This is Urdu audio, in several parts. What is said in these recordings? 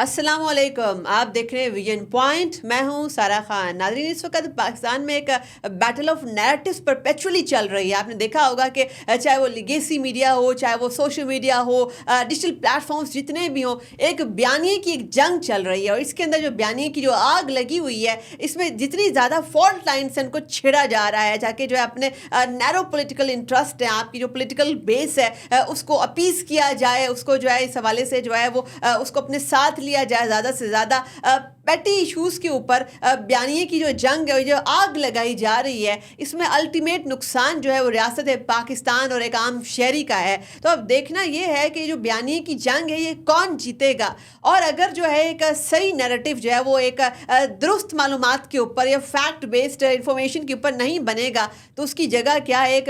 السلام علیکم، آپ دیکھ رہے ہیں ویژن پوائنٹ، میں ہوں سارا خان۔ ناظرین، اس وقت پاکستان میں ایک بیٹل آف نیریٹوز پرپیچولی چل رہی ہے۔ آپ نے دیکھا ہوگا کہ چاہے وہ لیگیسی میڈیا ہو، چاہے وہ سوشل میڈیا ہو، ڈیجیٹل پلیٹ فارمز جتنے بھی ہوں، ایک بیانیے کی ایک جنگ چل رہی ہے، اور اس کے اندر جو بیانیے کی جو آگ لگی ہوئی ہے، اس میں جتنی زیادہ فالٹ لائنس ان کو چھیڑا جا رہا ہے تاکہ جو ہے اپنے نیرو پولیٹیکل انٹرسٹ ہیں، آپ کی جو پولیٹیکل بیس ہے، اس کو اپیز کیا جائے، اس کو جو ہے اس حوالے سے جو ہے وہ اس کو اپنے ساتھ لیا جائے زیادہ سے زیادہ پیٹی ایشوز کے اوپر بیانیے کی جو جنگ ہے، جو آگ لگائی جا رہی ہے، اس میں الٹیمیٹ نقصان جو ہے وہ ریاست پاکستان اور ایک عام شہری کا ہے۔ تو اب دیکھنا یہ ہے کہ جو بیانیے کی جنگ ہے یہ کون جیتے گا، اور اگر جو ہے ایک صحیح نیریٹو جو ہے وہ ایک درست معلومات کے اوپر یا فیکٹ بیسڈ انفارمیشن کے اوپر نہیں بنے گا تو اس کی جگہ کیا ایک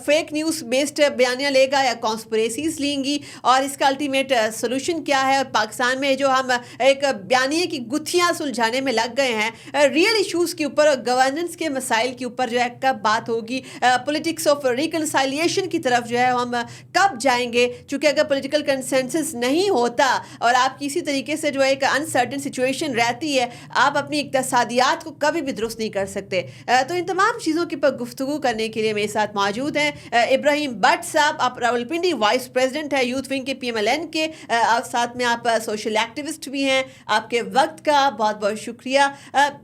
فیک نیوز بیسڈ بیانیہ لے گا یا کانسپریسیز لیں گی، اور اس کا الٹیمیٹ سولوشن کیا ہے؟ پاکستان میں جو ہم ایک بیانیے کی گتھیاں سلجھانے میں لگ گئے ہیں، ریئل ایشوز کے اوپر، گورننس کے مسائل کے اوپر جو ہے کب بات ہوگی؟ پولیٹکس آف ریکنسائلیشن کی طرف جو ہے ہم کب جائیں گے؟ چونکہ اگر پولیٹیکل کنسنسس نہیں ہوتا اور آپ کسی طریقے سے جو ایک انسرٹن سچویشن رہتی ہے، آپ اپنی اقتصادیات کو کبھی بھی درست نہیں کر سکتے۔ تو ان تمام چیزوں کے اوپر گفتگو کرنے کے لیے میرے ساتھ موجود ہیں ابراہیم بٹ صاحب، آپ راولپنڈی وائس پریزیڈنٹ ہے یوتھ ونگ کے PMLN کے، ساتھ میں آپ سوشل ایکٹیوسٹ بھی ہیں۔ آپ کے وقت کا بہت بہت شکریہ۔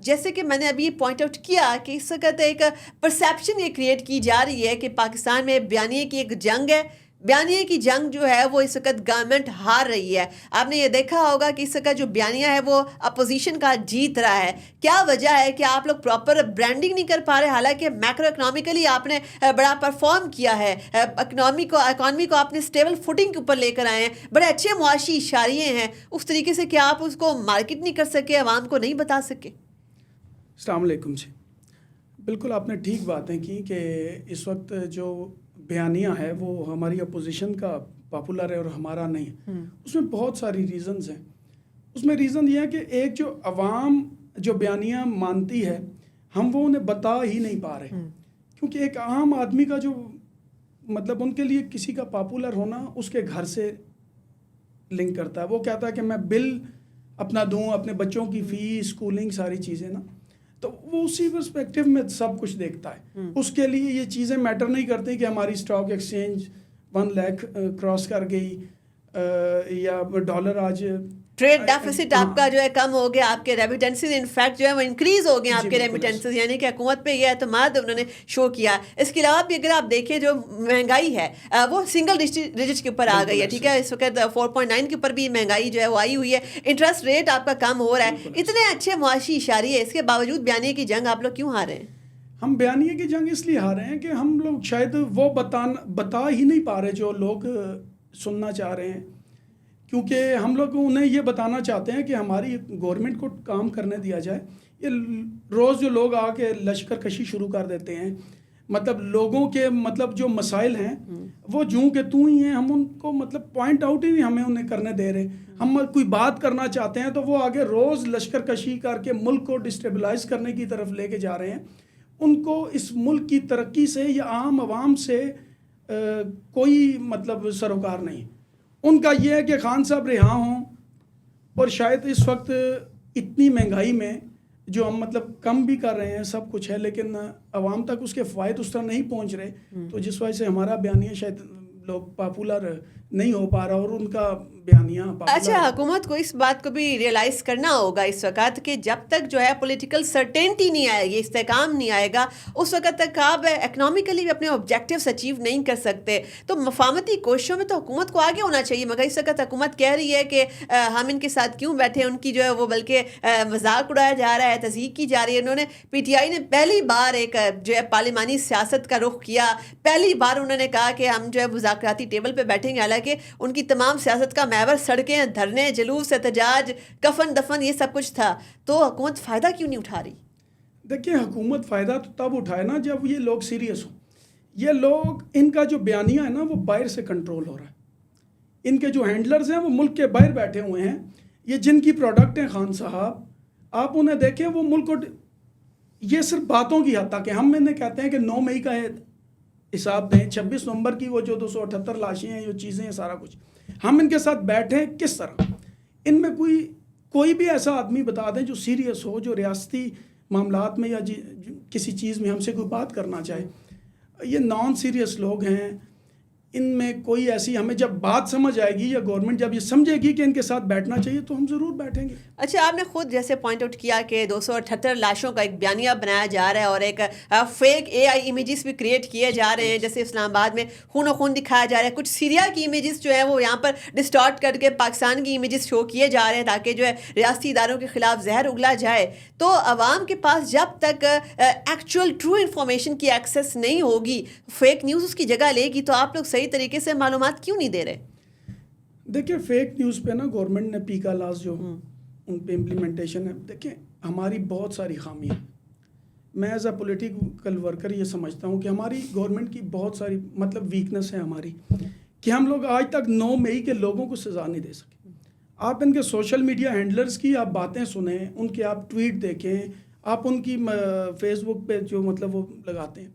جیسے کہ میں نے ابھی پوائنٹ آؤٹ کیا کہ اس وقت ایک پرسیپشن یہ کریٹ کی جا رہی ہے کہ پاکستان میں بیانیے کی ایک جنگ ہے، بیانیے کی جنگ جو ہے وہ اس وقت گورنمنٹ ہار رہی ہے۔ آپ نے یہ دیکھا ہوگا کہ اس وقت جو بیانیہ ہے وہ اپوزیشن کا جیت رہا ہے۔ کیا وجہ ہے کہ آپ لوگ پراپر برانڈنگ نہیں کر پا رہے؟ حالانکہ میکرو اکنامیکلی آپ نے بڑا پرفارم کیا ہے، اکانومی کو آپ نے اسٹیبل فوٹنگ کے اوپر لے کر آئے ہیں، بڑے اچھے معاشی اشاریے ہیں، اس طریقے سے کیا آپ اس کو مارکیٹ نہیں کر سکے، عوام کو نہیں بتا سکے؟ السلام علیکم جی، بالکل آپ نے ٹھیک باتیں کی کہ اس وقت جو بیانیہ ہے وہ ہماری اپوزیشن کا پاپولر ہے اور ہمارا نہیں۔ اس میں بہت ساری ریزنز ہیں۔ اس میں ریزن یہ ہے کہ ایک جو عوام جو بیانیہ مانتی ہے، ہم وہ انہیں بتا ہی نہیں پا رہے، کیونکہ ایک عام آدمی کا جو مطلب ان کے لیے کسی کا پاپولر ہونا اس کے گھر سے لنک کرتا ہے۔ وہ کہتا ہے کہ میں بل اپنا دوں، اپنے بچوں کی فیس، اسکولنگ، ساری چیزیں نا، تو وہ اسی پرسپیکٹو میں سب کچھ دیکھتا ہے۔ اس کے لیے یہ چیزیں میٹر نہیں کرتی کہ ہماری اسٹاک ایکسچینج 1 لاکھ کراس کر گئی یا ڈالر آج ٹریڈ ڈیفیسٹ آپ کا جو ہے کم ہو گیا، آپ کے ریمیٹنسز انفیکٹ جو ہے وہ انکریز ہو گئے، آپ کے ریمیٹنسز، یعنی کہ حکومت پہ یہ اعتماد انہوں نے شو کیا۔ اس کے علاوہ بھی اگر آپ دیکھیں جو مہنگائی ہے وہ سنگل ڈیجٹ کے اوپر آ گئی ہے، ٹھیک ہے، اس وقت 4.9 کے اوپر بھی مہنگائی جو ہے وہ آئی ہوئی ہے، انٹرسٹ ریٹ آپ کا کم ہو رہا ہے، اتنے اچھے معاشی اشاریے، اس کے باوجود بیانیے کی جنگ آپ لوگ کیوں ہار رہے ہیں؟ ہم بیانیے کی جنگ اس لیے ہار رہے ہیں کہ ہم لوگ شاید وہ بتا ہی نہیں پا رہے جو لوگ سننا چاہ رہے ہیں، کیونکہ ہم لوگ انہیں یہ بتانا چاہتے ہیں کہ ہماری گورنمنٹ کو کام کرنے دیا جائے۔ یہ روز جو لوگ آ کے لشکر کشی شروع کر دیتے ہیں، مطلب لوگوں کے مطلب جو مسائل ہیں وہ جوں کہ توں ہی ہیں، ہم ان کو مطلب پوائنٹ آؤٹ ہی نہیں ہمیں انہیں کرنے دے رہے۔ ہم کوئی بات کرنا چاہتے ہیں تو وہ آگے روز لشکر کشی کر کے ملک کو ڈسٹیبلائز کرنے کی طرف لے کے جا رہے ہیں۔ ان کو اس ملک کی ترقی سے یا عام عوام سے کوئی مطلب سروکار نہیں۔ ان کا یہ ہے کہ خان صاحب رہا ہوں، اور شاید اس وقت اتنی مہنگائی میں جو ہم مطلب کم بھی کر رہے ہیں، سب کچھ ہے، لیکن عوام تک اس کے فوائد اس طرح نہیں پہنچ رہے، تو جس وجہ سے ہمارا بیانیہ شاید لوگ پاپولر نہیں ہو پا رہا، اور ان کا بیانیہ اچھا، حکومت کو اس بات کو بھی ریئلائز کرنا ہوگا اس وقت کہ جب تک جو ہے پولیٹیکل سرٹینٹی نہیں آئے گی، استحکام نہیں آئے گا، اس وقت تک آپ اکنامیکلی بھی اپنے آبجیکٹیوز اچیو نہیں کر سکتے۔ تو مفاہمتی کوششوں میں تو حکومت کو آگے ہونا چاہیے، مگر اس وقت حکومت کہہ رہی ہے کہ ہم ان کے ساتھ کیوں بیٹھے، ان کی جو ہے وہ بلکہ مذاق اڑایا جا رہا ہے، تضحیک کی جا رہی ہے۔ انہوں نے PTI نے پہلی بار ایک جو ہے پارلیمانی سیاست کا رخ کیا، پہلی بار انہوں نے کہا کہ ہم جو ہے مذاکراتی ٹیبل پہ بیٹھیں گے، حالانکہ ان کی تمام سیاست کا محور سڑکیں، دھرنے، جلوس، احتجاج، کفن دفن، یہ سب کچھ تھا۔ تو حکومت فائدہ کیوں نہیں اٹھا رہی؟ دیکھیں، حکومت فائدہ تو تب اٹھائے نا جب یہ لوگ سیریس ہوں۔ یہ لوگ، ان کا جو بیانیہ ہے نا وہ باہر سے کنٹرول ہو رہا ہے۔ ان کے جو ہینڈلرز ہیں وہ ملک کے باہر بیٹھے ہوئے ہیں۔ یہ جن کی پروڈکٹ ہیں خان صاحب، آپ انہیں دیکھیں، وہ ملک کو، یہ صرف باتوں کی حد تک ہے۔ ہم انہیں کہتے ہیں کہ 9 مئی کا حساب دیں، 26 نومبر کی وہ جو 278 لاشیں ہیں، جو چیزیں ہیں، سارا کچھ ہم ان کے ساتھ بیٹھیں کس طرح؟ ان میں کوئی کوئی بھی ایسا آدمی بتا دیں جو سیریس ہو, جو ریاستی معاملات میں یا کسی چیز میں ہم سے کوئی بات کرنا چاہے. یہ نان سیریس لوگ ہیں, ان میں کوئی ایسی, ہمیں جب بات سمجھ آئے گی یا گورنمنٹ جب یہ سمجھے گی کہ ان کے ساتھ بیٹھنا چاہیے تو ہم ضرور بیٹھیں گے. اچھا, آپ نے خود جیسے پوائنٹ آؤٹ کیا کہ 278 لاشوں کا ایک بیانیہ بنایا جا رہا ہے اور ایک فیک اے آئی امیجز بھی کریٹ کیے جا رہے ہیں, جیسے اسلام آباد میں خون و خون دکھایا جا رہا ہے, کچھ سیریا کی امیجز جو ہیں وہ یہاں پر ڈسٹارٹ کر کے پاکستان کی امیجز شو کیے جا رہے ہیں تاکہ جو ہے ریاستی اداروں کے خلاف زہر اگلا جائے. تو عوام کے پاس جب تک ایکچوئل ٹرو انفارمیشن کی ایکسیس نہیں ہوگی, فیک نیوز اس کی جگہ لے گی, تو آپ لوگ صحیح طریقے سے معلومات کیوں نہیں دے رہے؟ دیکھیں فیک نیوز پہ نا گورنمنٹ نے پیکا لاز جو ان پہ امپلیمنٹیشن ہے, دیکھیں ہماری بہت ساری خامیاں, میں ایز اے پولیٹیکل ورکر یہ سمجھتا ہوں کہ ہماری گورنمنٹ کی بہت ساری مطلب ویکنس ہے ہماری, کہ ہم لوگ آج تک 9 مئی کے لوگوں کو سزا نہیں دے سکے. آپ ان کے سوشل میڈیا ہینڈلرز کی آپ باتیں سنیں, ان کے آپ ٹویٹ دیکھیں, آپ ان کی فیس بک پہ جو مطلب وہ لگاتے ہیں,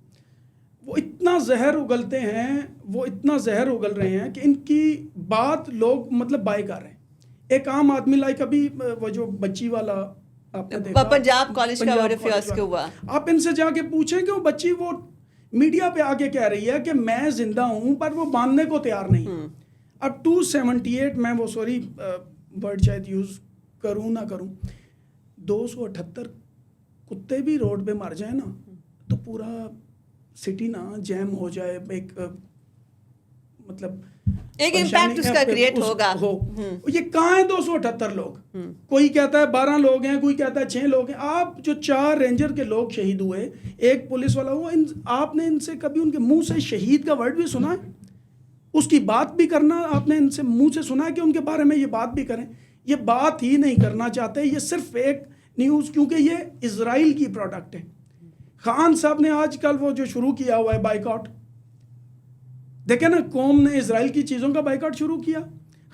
وہ اتنا زہر اگلتے ہیں, وہ اتنا زہر اگل رہے ہیں کہ ان کی بات لوگ مطلب بائی کر رہے ہیں. ایک عام آدمی لائک ابھی وہ جو بچی والا آپ نے دیکھا پنجاب کالج کا وہ ریفیوز کے ہوا, آپ ان سے جا کے پوچھیں کہ وہ بچی وہ میڈیا پہ آ کے کہہ رہی ہے کہ میں زندہ ہوں, پر وہ ماننے کو تیار نہیں. اب 278 میں وہ سوری ورڈ شاید یوز کروں نہ کروں, 278 کتے بھی روڈ پہ مر جائیں نا تو پورا سٹی نا جیم ہو جائے, ایک مطلب ایک امپیکٹ اس کا کریٹ ہوگا. یہ کہاں ہیں 278 لوگ؟ کوئی کہتا ہے 12 لوگ ہیں, کوئی کہتا ہے 6 لوگ ہیں. آپ جو 4 رینجر کے لوگ شہید ہوئے, ایک پولیس والا ہوا, آپ نے ان سے کبھی ان کے منہ سے شہید کا ورڈ بھی سنا ہے؟ اس کی بات بھی کرنا آپ نے ان سے منہ سے سنا ہے کہ ان کے بارے میں یہ بات بھی کریں؟ یہ بات ہی نہیں کرنا چاہتے, یہ صرف ایک نیوز, کیونکہ یہ اسرائیل کی پروڈکٹ ہے. خان صاحب نے آج کل وہ جو شروع کیا ہوا ہے بائیکاٹ, دیکھیں نا قوم نے اسرائیل کی چیزوں کا بائیکاٹ شروع کیا.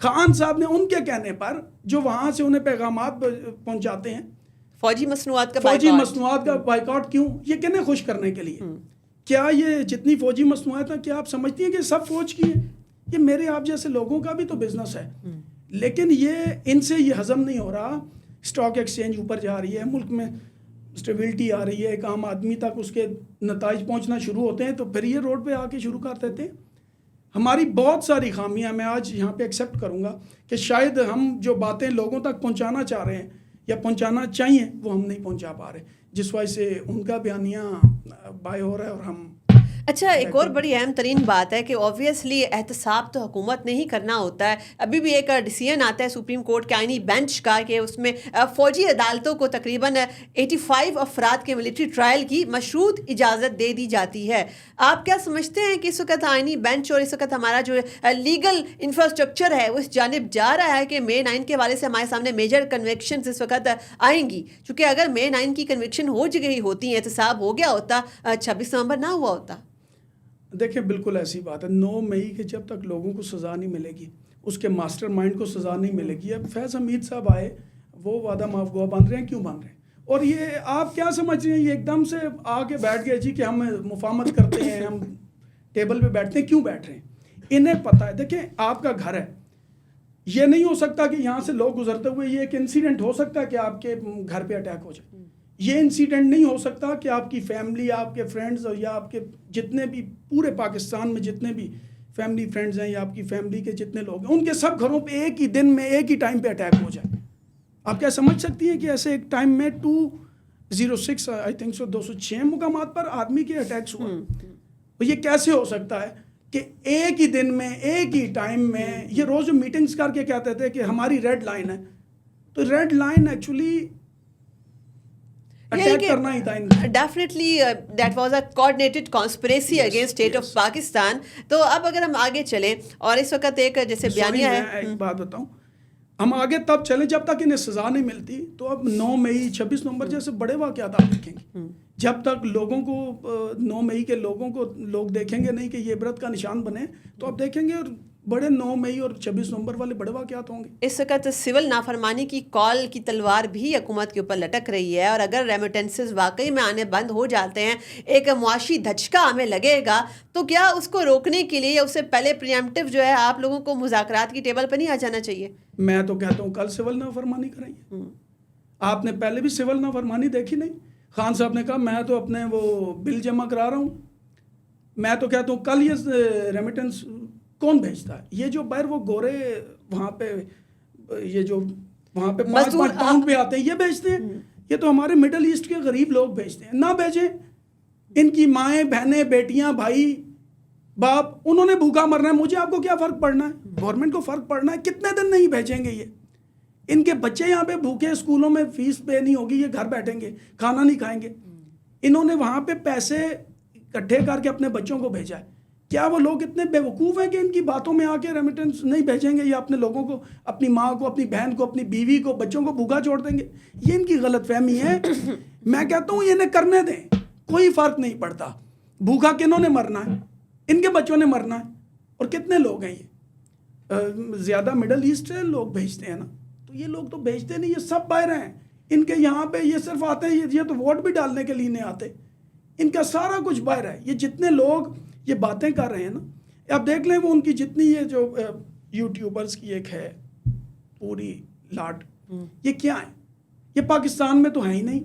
خان صاحب نے ان کے کہنے پر جو وہاں سے انہیں پیغامات پہنچاتے ہیں, فوجی مصنوعات کا بائیکاٹ کیوں؟ یہ کہنے خوش کرنے کے لیے. کیا یہ جتنی فوجی مصنوعات ہیں کیا آپ سمجھتی ہیں کہ سب فوج کی ہیں؟ یہ میرے آپ جیسے لوگوں کا بھی تو بزنس ہے. لیکن یہ ان سے یہ ہضم نہیں ہو رہا. اسٹاک ایکسچینج اوپر جا رہی ہے, ملک میں اسٹیبلٹی آ رہی ہے, ایک عام آدمی تک اس کے نتائج پہنچنا شروع ہوتے ہیں تو پھر یہ روڈ پہ آ کے شروع کر دیتے ہیں. ہماری بہت ساری خامیاں میں آج یہاں پہ ایکسیپٹ کروں گا کہ شاید ہم جو باتیں لوگوں تک پہنچانا چاہ رہے ہیں یا پہنچانا چاہیے وہ ہم نہیں پہنچا پا رہے, جس وجہ سے ان کا بیانیہ بائی ہو رہا ہے اور ہم. اچھا, ایک اور بڑی اہم ترین بات ہے کہ اوبویسلی احتساب تو حکومت نے ہی کرنا ہوتا ہے. ابھی بھی ایک ڈیسیژن آتا ہے سپریم کورٹ کے آئینی بینچ کا کہ اس میں فوجی عدالتوں کو تقریباً 85 افراد کے ملٹری ٹرائل کی مشروط اجازت دے دی جاتی ہے. آپ کیا سمجھتے ہیں کہ اس وقت آئینی بینچ اور اس وقت ہمارا جو لیگل انفراسٹرکچر ہے وہ اس جانب جا رہا ہے کہ مے 9 کے حوالے سے ہمارے سامنے میجر کنوکشنز اس وقت آئیں گی؟ چونکہ اگر مے 9 کی کنوکشن ہو گئی ہوتی, احتساب ہو گیا ہوتا, 26 نومبر نہ ہوا ہوتا. دیکھیں بالکل ایسی بات ہے, 9 مئی کے جب تک لوگوں کو سزا نہیں ملے گی, اس کے ماسٹر مائنڈ کو سزا نہیں ملے گی. اب فیض حمید صاحب آئے, وہ وعدہ معاف گواہ بن رہے ہیں, کیوں بن رہے ہیں؟ اور یہ آپ کیا سمجھ رہے ہیں یہ ایک دم سے آ کے بیٹھ گئے جی کہ ہم مفاہمت کرتے ہیں, ہم ٹیبل پہ بیٹھتے ہیں, کیوں بیٹھ رہے ہیں؟ انہیں پتہ ہے. دیکھیں آپ کا گھر ہے, یہ نہیں ہو سکتا کہ یہاں سے لوگ گزرتے ہوئے یہ ایک انسیڈنٹ ہو سکتا ہے کہ آپ کے گھر پہ اٹیک ہو جائے. یہ انسیڈنٹ نہیں ہو سکتا کہ آپ کی فیملی, آپ کے فرینڈز یا آپ کے جتنے بھی پورے پاکستان میں جتنے بھی فیملی فرینڈز ہیں یا آپ کی فیملی کے جتنے لوگ ہیں, ان کے سب گھروں پہ ایک ہی دن میں ایک ہی ٹائم پہ اٹیک ہو جائے. آپ کیا سمجھ سکتی ہیں کہ ایسے ایک ٹائم میں 206 آئی تھنک سو 206 مقامات پر آدمی کے اٹیکس ہوا؟ یہ کیسے ہو سکتا ہے کہ ایک ہی دن میں ایک ہی ٹائم میں؟ یہ روز جو میٹنگز کر کے کہتے تھے کہ ہماری ریڈ لائن ہے, تو red line actually definitely that was a coordinated conspiracy against state of Pakistan. تو اب اگر ہم آگے چلیں اور اس وقت ایک جیسے بیانیہ ہے, ایک بات بتاؤں, ہم آگے تب چلیں جب تک انہیں سزا نہیں ملتی. تو اب 9 مئی 26 نومبر جیسے بڑے واقعات آپ دیکھیں گے, جب تک لوگوں کو 9 مئی کے لوگوں کو لوگ دیکھیں گے نہیں کہ یہ عبرت کا نشان بنے, تو آپ دیکھیں گے بڑے 9 مئی اور 26 نومبر والے بڑے واقعات ہوں گے. اس وقت سول نافرمانی کی کال کی تلوار بھی حکومت کے اوپر لٹک رہی ہے، اور اگر ریمیٹنسز واقعی میں آنے بند ہو جاتے ہیں، ایک معاشی دھچکا ہمیں لگے گا، تو کیا اس کو روکنے کے لیے اس سے پہلے پریمپٹیو جو ہے آپ لوگوں کو مذاکرات کی ٹیبل پہ نہیں آ جانا چاہیے؟ میں تو کہتا ہوں کل سول نافرمانی کریں گے. آپ نے پہلے بھی سول نافرمانی دیکھی نہیں؟ خان صاحب نے کہا میں تو اپنے وہ بل جمع کرا رہا ہوں. میں تو کہتا ہوں کل یہ ریمیٹنس کون بھیجتا ہے؟ یہ جو باہر وہ گورے وہاں پہ یہ جو وہاں پہ 5 پاؤنڈ پہ آتے ہیں یہ بھیجتے ہیں. یہ تو ہمارے مڈل ایسٹ کے غریب لوگ بھیجتے ہیں. نہ بھیجیں. ان کی مائیں بہنیں بیٹیاں بھائی باپ انہوں نے بھوکا مرنا ہے. مجھے آپ کو کیا فرق پڑنا ہے؟ گورنمنٹ کو فرق پڑنا ہے. کتنے دن نہیں بھیجیں گے یہ؟ ان کے بچے یہاں پہ بھوکے اسکولوں میں فیس پے نہیں ہوگی، یہ گھر بیٹھیں گے کھانا نہیں کھائیں گے. انہوں نے وہاں پہ پیسے اکٹھے کر کے اپنے بچوں کو بھیجا ہے. کیا وہ لوگ اتنے بے وقوف ہیں کہ ان کی باتوں میں آ کے ریمیٹنس نہیں بھیجیں گے یا اپنے لوگوں کو، اپنی ماں کو، اپنی بہن کو، اپنی بیوی کو، بچوں کو بھوکا چھوڑ دیں گے؟ یہ ان کی غلط فہمی ہے. میں کہتا ہوں انہیں کرنے دیں، کوئی فرق نہیں پڑتا. بھوکا کنہوں نے مرنا ہے؟ ان کے بچوں نے مرنا ہے. اور کتنے لوگ ہیں یہ زیادہ مڈل ایسٹ سے لوگ بھیجتے ہیں نا، تو یہ لوگ تو بھیجتے نہیں، یہ سب باہر ہیں. ان کے یہاں پہ یہ صرف آتے ہیں، یہ تو ووٹ بھی ڈالنے کے لیے نہیں آتے. ان کا سارا کچھ باہر ہے. یہ جتنے لوگ یہ باتیں کر رہے ہیں نا، آپ دیکھ لیں وہ ان کی جتنی یہ جو یوٹیوبرز کی ایک ہے پوری لاٹ، یہ کیا ہے؟ یہ پاکستان میں تو ہے ہی نہیں.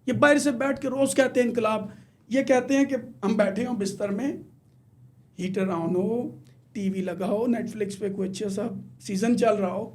یہ باہر سے بیٹھ کے روز کہتے ہیں انقلاب. یہ کہتے ہیں کہ ہم بیٹھے ہوں بستر میں، ہیٹر آن ہو، ٹی وی لگا ہو، نیٹ فلکس پہ کوئی اچھا سا سیزن چل رہا ہو،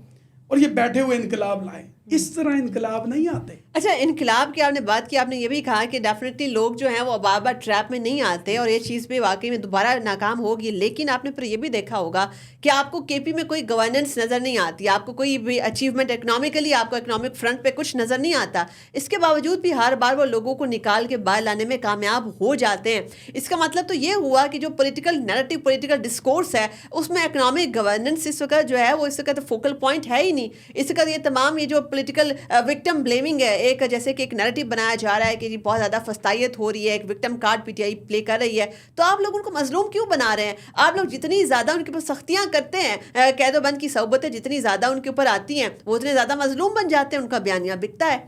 اور یہ بیٹھے ہوئے انقلاب لائیں. اس طرح انقلاب نہیں آتے. اچھا، انقلاب کی آپ نے بات کی، آپ نے یہ بھی کہا کہ ڈیفینیٹلی لوگ جو ہیں وہ بار بار ٹریپ میں نہیں آتے، اور یہ چیز بھی واقعی میں دوبارہ ناکام ہوگی. لیکن آپ نے پھر یہ بھی دیکھا ہوگا کہ آپ کو کے پی میں کوئی گورننس نظر نہیں آتی، آپ کو کوئی بھی اچیومنٹ اکنامکلی، آپ کو اکنامک فرنٹ پہ کچھ نظر نہیں آتا. اس کے باوجود بھی ہر بار وہ لوگوں کو نکال کے باہر لانے میں کامیاب ہو جاتے ہیں. اس کا مطلب تو یہ ہوا کہ جو پولیٹیکل نیریٹو، پولیٹیکل ڈسکورس ہے، اس میں اکنامک گورننس اس وقت جو ہے وہ اس وقت فوکل پوائنٹ ہے ہی نہیں. اس وقت یہ تمام یہ جو پولیٹیکل وکٹم بلیمنگ ہے، ایک جیسے کہ ایک نیریٹو بنایا جا رہا ہے کہ جی بہت زیادہ فسطائیت ہو رہی ہے، ایک victim card P T I play کر رہی ہے. تو آپ لوگ ان کو مظلوم کیوں بنا رہے ہیں؟ آپ لوگ جتنی زیادہ ان کے اوپر سختیاں کرتے ہیں، قید و بند کی صحبتیں جتنی زیادہ ان کے اوپر آتی ہیں، وہ اتنے زیادہ مظلوم بن جاتے ہیں، ان کا بیانیہ بکتا ہے.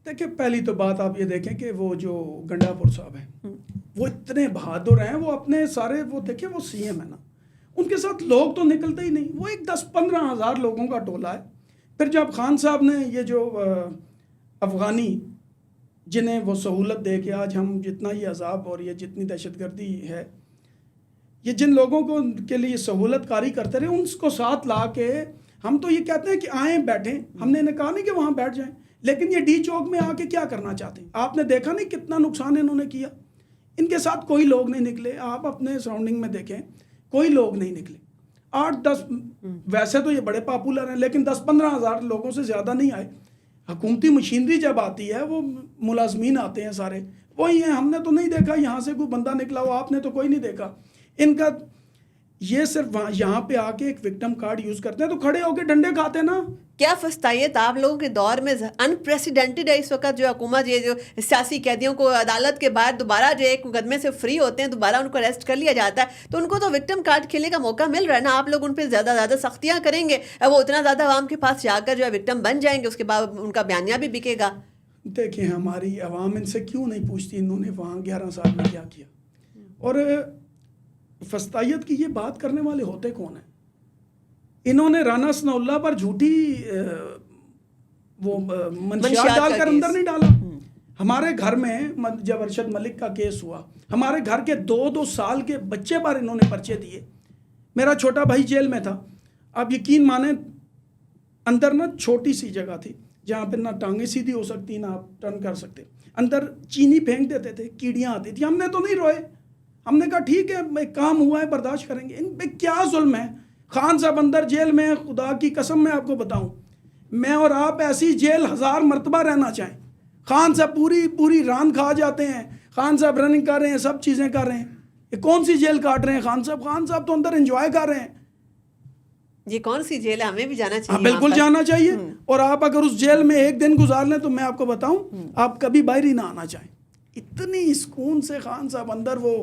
دیکھیں پہلی تو بات آپ یہ دیکھیں کہ وہ جو گنڈا پور صاحب ہیں وہ اتنے بہادر ہیں. وہ اپنے سارے وہ دیکھیں وہ سی ایم ہے نا، ان کے ساتھ لوگ تو نکلتے ہی نہیں. وہ ایک 10-15 ہزار لوگوں کا ٹولہ ہے. پھر جب خان صاحب نے یہ جو افغانی جنہیں وہ سہولت دے کے آج ہم جتنا یہ عذاب اور یہ جتنی دہشت گردی ہے، یہ جن لوگوں کو کے لیے سہولت کاری کرتے رہے، ان کو ساتھ لا کے ہم تو یہ کہتے ہیں کہ آئیں بیٹھیں. ہم نے انہیں کہا نہیں کہ وہاں بیٹھ جائیں، لیکن یہ ڈی چوک میں آ کے کیا کرنا چاہتے ہیں؟ آپ نے دیکھا نہیں کتنا نقصان انہوں نے کیا. ان کے ساتھ کوئی لوگ نہیں نکلے. آپ اپنے سراؤنڈنگ میں دیکھیں کوئی لوگ نہیں نکلے. 8-10 ویسے تو یہ بڑے پاپولر ہیں، لیکن 10-15 ہزار لوگوں سے زیادہ نہیں آئے. حکومتی مشینری جب آتی ہے وہ ملازمین آتے ہیں سارے وہی ہیں. ہم نے تو نہیں دیکھا یہاں سے کوئی بندہ نکلا ہو، آپ نے تو کوئی نہیں دیکھا. ان کا یہ صرف یہاں پہ آ کے ایک وکٹم کارڈ یوز کرتے ہیں تو کھڑے ہو کے ڈنڈے کھاتے نا. کیا فسطائیت آپ لوگوں کے دور میں انپریسیڈنٹڈ ہے. اس وقت جو حکومت یہ جو سیاسی قیدیوں کو عدالت کے باہر دوبارہ جو ایک مقدمے سے فری ہوتے ہیں دوبارہ ان کو اریسٹ کر لیا جاتا ہے، تو ان کو تو وکٹم کارڈ کھیلنے کا موقع مل رہا ہے نا. آپ لوگ ان پہ زیادہ سختیاں کریں گے، وہ اتنا زیادہ عوام کے پاس جا کر جو ہے وکٹم بن جائیں گے، اس کے بعد ان کا بیانیہ بھی بکے گا. دیکھیں ہماری عوام ان سے کیوں نہیں پوچھتی انہوں نے وہاں 11 سال میں کیا کیا. اور فسطائیت کی یہ بات کرنے والے ہوتے کون ہیں؟ انہوں نے رانا ثناء اللہ پر جھوٹی وہ منشیات ڈال کر اندر نہیں ڈالا. ہمارے گھر میں جب ارشد ملک کا کیس ہوا، ہمارے گھر کے 2 سال کے بچے پر انہوں نے پرچے دیے. میرا چھوٹا بھائی جیل میں تھا. آپ یقین مانیں اندر نا چھوٹی سی جگہ تھی جہاں پہ نہ ٹانگیں سیدھی ہو سکتی نہ آپ ٹرن کر سکتے. اندر چینی پھینک دیتے تھے، کیڑیاں آتی تھی. ہم نے تو نہیں روئے. ہم نے کہا ٹھیک ہے کام ہوا ہے برداشت کریں گے. ان پہ کیا ظلم ہے؟ خان صاحب اندر جیل میں، خدا کی قسم میں آپ کو بتاؤں، میں اور آپ ایسی جیل 1000 مرتبہ رہنا چاہیں. خان صاحب پوری ران کھا جاتے ہیں. خان صاحب رننگ کر رہے ہیں، سب چیزیں کر رہے ہیں. یہ کون سی جیل کاٹ رہے ہیں خان صاحب تو اندر انجوائے کر رہے ہیں. یہ کون سی جیل ہے؟ ہمیں بھی جانا چاہیے. بالکل جانا چاہیے. اور آپ اگر اس جیل میں ایک دن گزار لیں تو میں آپ کو بتاؤں آپ کبھی باہر ہی نہ آنا چاہیں. اتنی سکون سے خان صاحب اندر وہ